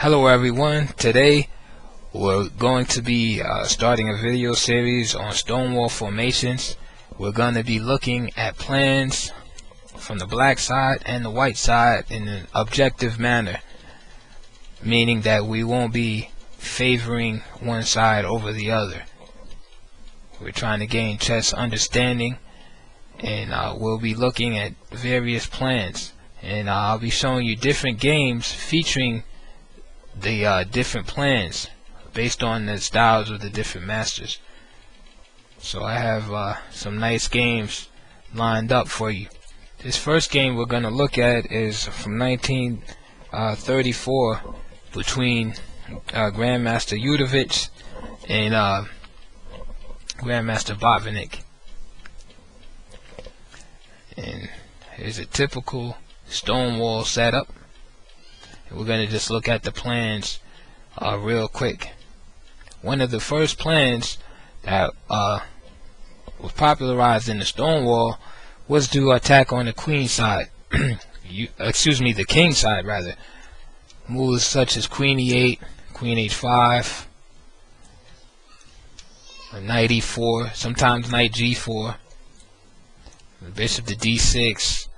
Hello everyone, today we're going to be starting a video series on Stonewall formations. We're going to be looking at plans from the black side and the white side in an objective manner, meaning that we won't be favoring one side over the other. We're trying to gain chess understanding, and we'll be looking at various plans, and I'll be showing you different games featuring the different plans based on the styles of the different masters. So I have some nice games lined up for you. This first game we're going to look at is from 1934 between Grandmaster Yudovic and Grandmaster Botvinnik. And here's a typical Stonewall setup. We're going to just look at the plans real quick. One of the first plans that was popularized in the Stonewall was to attack on the queen side. The king side rather. Moves such as queen e8, queen h5, knight e4, sometimes knight g4, the bishop to d6,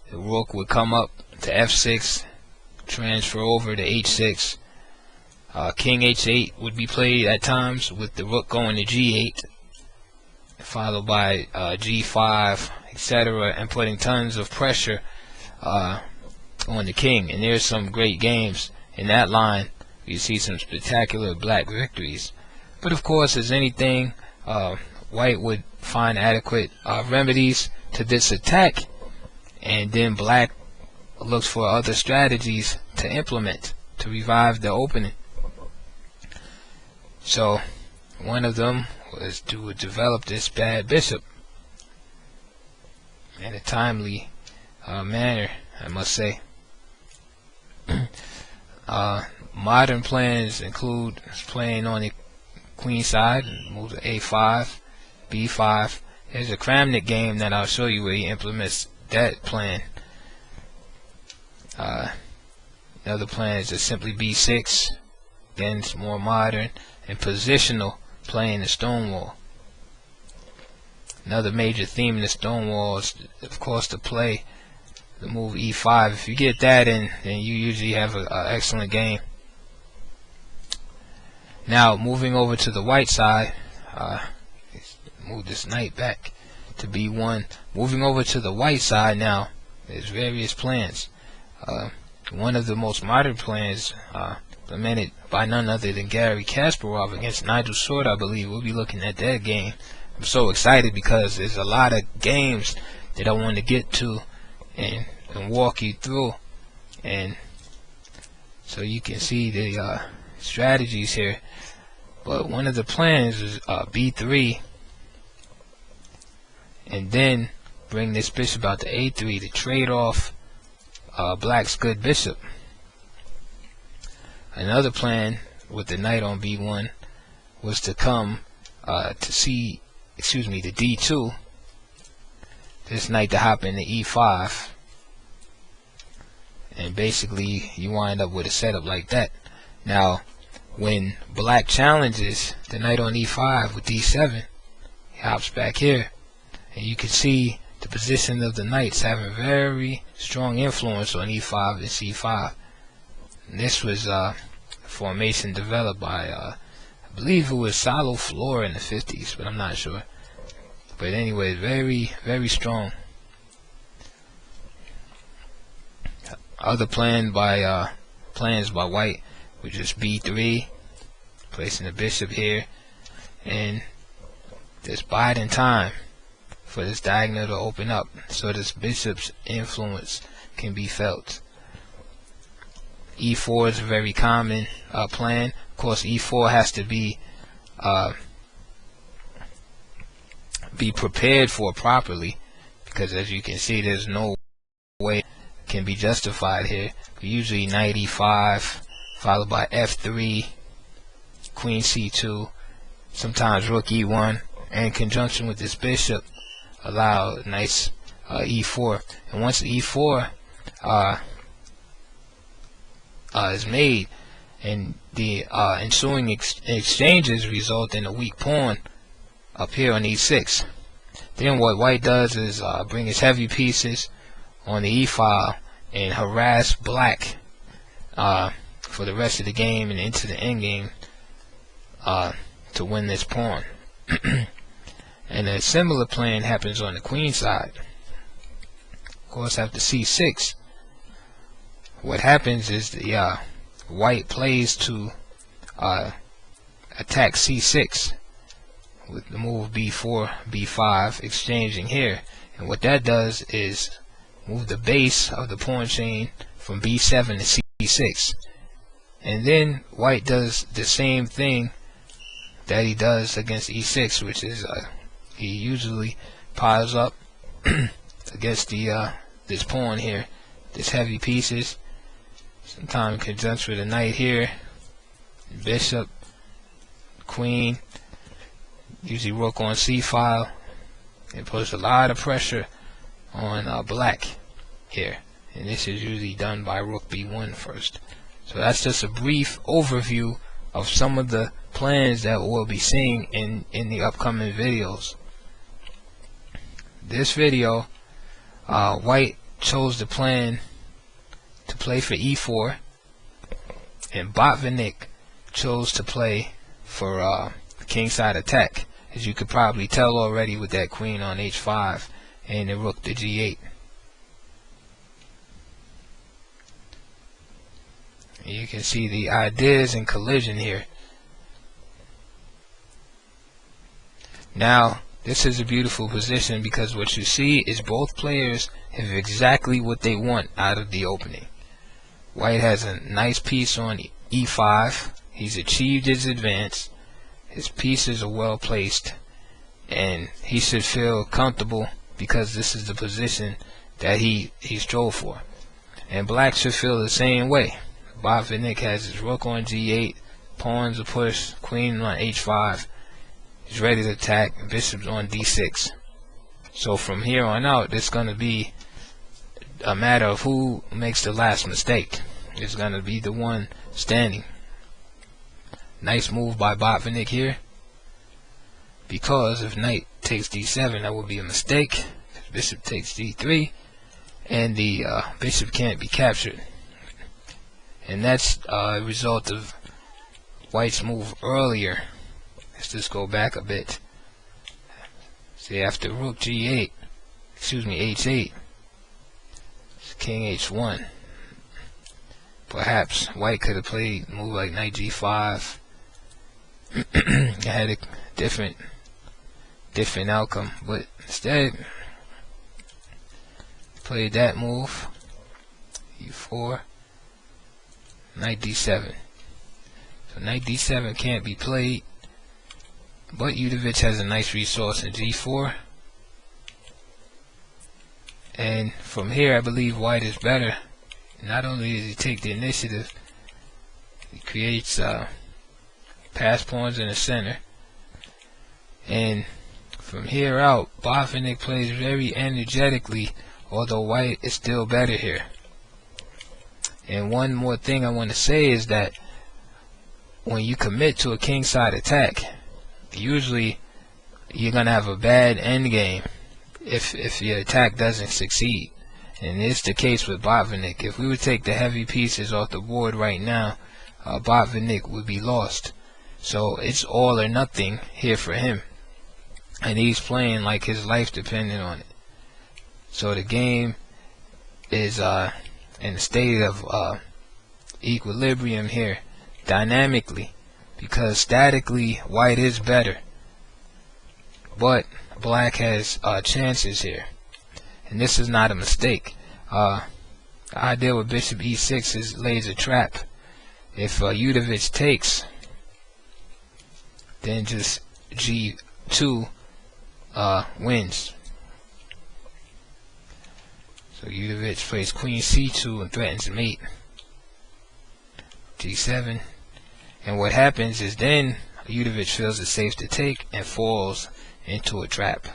the rook would come up to f6, transfer over to h6, king h8 would be played at times with the rook going to g8, followed by g5, etc., and putting tons of pressure on the king. And there's some great games in that line. You see some spectacular black victories. But of course, as anything, white would find adequate remedies to this attack, and then black looks for other strategies to implement to revive the opening. So one of them was to develop this bad bishop in a timely manner, I must say. Modern plans include playing on the queen side, move to a5, b5. There's a Kramnik game that I'll show you where he implements that plan. Another plan is just simply b6. Again, it's more modern and positional, playing the Stonewall. Another major theme in the Stonewall is, of course, to play the move e5. If you get that in, then you usually have an excellent game. Now, moving over to the white side, move this knight back to b1. Moving over to the white side now, there's various plans. One of the most modern plans implemented by none other than Gary Kasparov against Nigel Short, I believe. We'll be looking at that game. I'm so excited because there's a lot of games that I want to get to and walk you through, and so you can see the strategies here. But one of the plans is b3, and then bring this bishop out to a3 to trade off black's good bishop. Another plan with the knight on b1 was to come to d2. This knight to hop into e5, and basically you wind up with a setup like that. Now, when black challenges the knight on e5 with d7, he hops back here, and you can see the position of the knights having very strong influence on e5 and c5. And this was a formation developed by I believe it was Salo Flora in the 50s, but I'm not sure. But anyway, very, very strong. Other plans by white were just b3, placing the bishop here, and just biding time for this diagonal to open up so this bishop's influence can be felt. e4 is a very common plan. Of course, e4 has to be prepared for properly, because as you can see, there's no way it can be justified here. Usually knight e5 followed by f3, queen c2, sometimes rook e1, and in conjunction with this bishop allow nice e4. And once e4 is made, and the ensuing exchanges result in a weak pawn up here on e6. Then what white does is bring his heavy pieces on the e-file and harass black for the rest of the game and into the endgame to win this pawn. And a similar plan happens on the queen side. Of course, after c6, what happens is the white plays to attack c6 with the move b4, b5, exchanging here. And what that does is move the base of the pawn chain from b7 to c6. And then white does the same thing that he does against e6, which is he usually piles up against the this pawn here, this heavy pieces. Sometimes conjunct with a knight here, bishop, queen, usually rook on c-file, and puts a lot of pressure on black here. And this is usually done by rook b1 first. So that's just a brief overview of some of the plans that we'll be seeing in the upcoming videos. This video, white chose the plan to play for e4, and Botvinnik chose to play for kingside attack, as you could probably tell already with that queen on h5 and the rook to g8. You can see the ideas in collision here. Now this is a beautiful position because what you see is both players have exactly what they want out of the opening. White has a nice piece on e5. He's achieved his advance. His pieces are well placed, and he should feel comfortable because this is the position that he strove for. And black should feel the same way. Botvinnik has his rook on g8, pawns are pushed, queen on h5. He's ready to attack, bishop's on d6. So from here on out, it's going to be a matter of who makes the last mistake. It's going to be the one standing. Nice move by Botvinnik here, because if knight takes d7, that would be a mistake. If bishop takes d3, and the bishop can't be captured. And that's a result of white's move earlier. Let's just go back a bit. See, after rook g8, excuse me, h8, king h1. Perhaps white could have played a move like knight g5. It had a different outcome, but instead played that move, e4, knight d7. So knight d7 can't be played, but Udovich has a nice resource in g4. And from here, I believe white is better. Not only does he take the initiative, he creates pass pawns in the center. And from here out, Botvinnik plays very energetically, although white is still better here. And one more thing I want to say is that when you commit to a kingside attack, usually you're going to have a bad endgame if your attack doesn't succeed. And it's the case with Botvinnik. If we would take the heavy pieces off the board right now, Botvinnik would be lost. So it's all or nothing here for him. And he's playing like his life depended on it. So the game is in a state of equilibrium here, dynamically, because statically white is better, but black has chances here, and this is not a mistake. The idea with bishop e6 is lays a trap. If Udovich takes, then just g2 wins. So Udovich plays queen c2 and threatens mate. g7. And what happens is then Udovich feels it's safe to take and falls into a trap.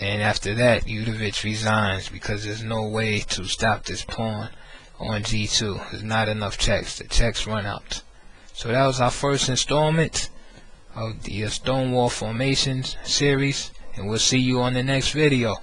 And after that, Udovich resigns because there's no way to stop this pawn on G2. There's not enough checks. The checks run out. So that was our first installment of the Stonewall Formations series, and we'll see you on the next video.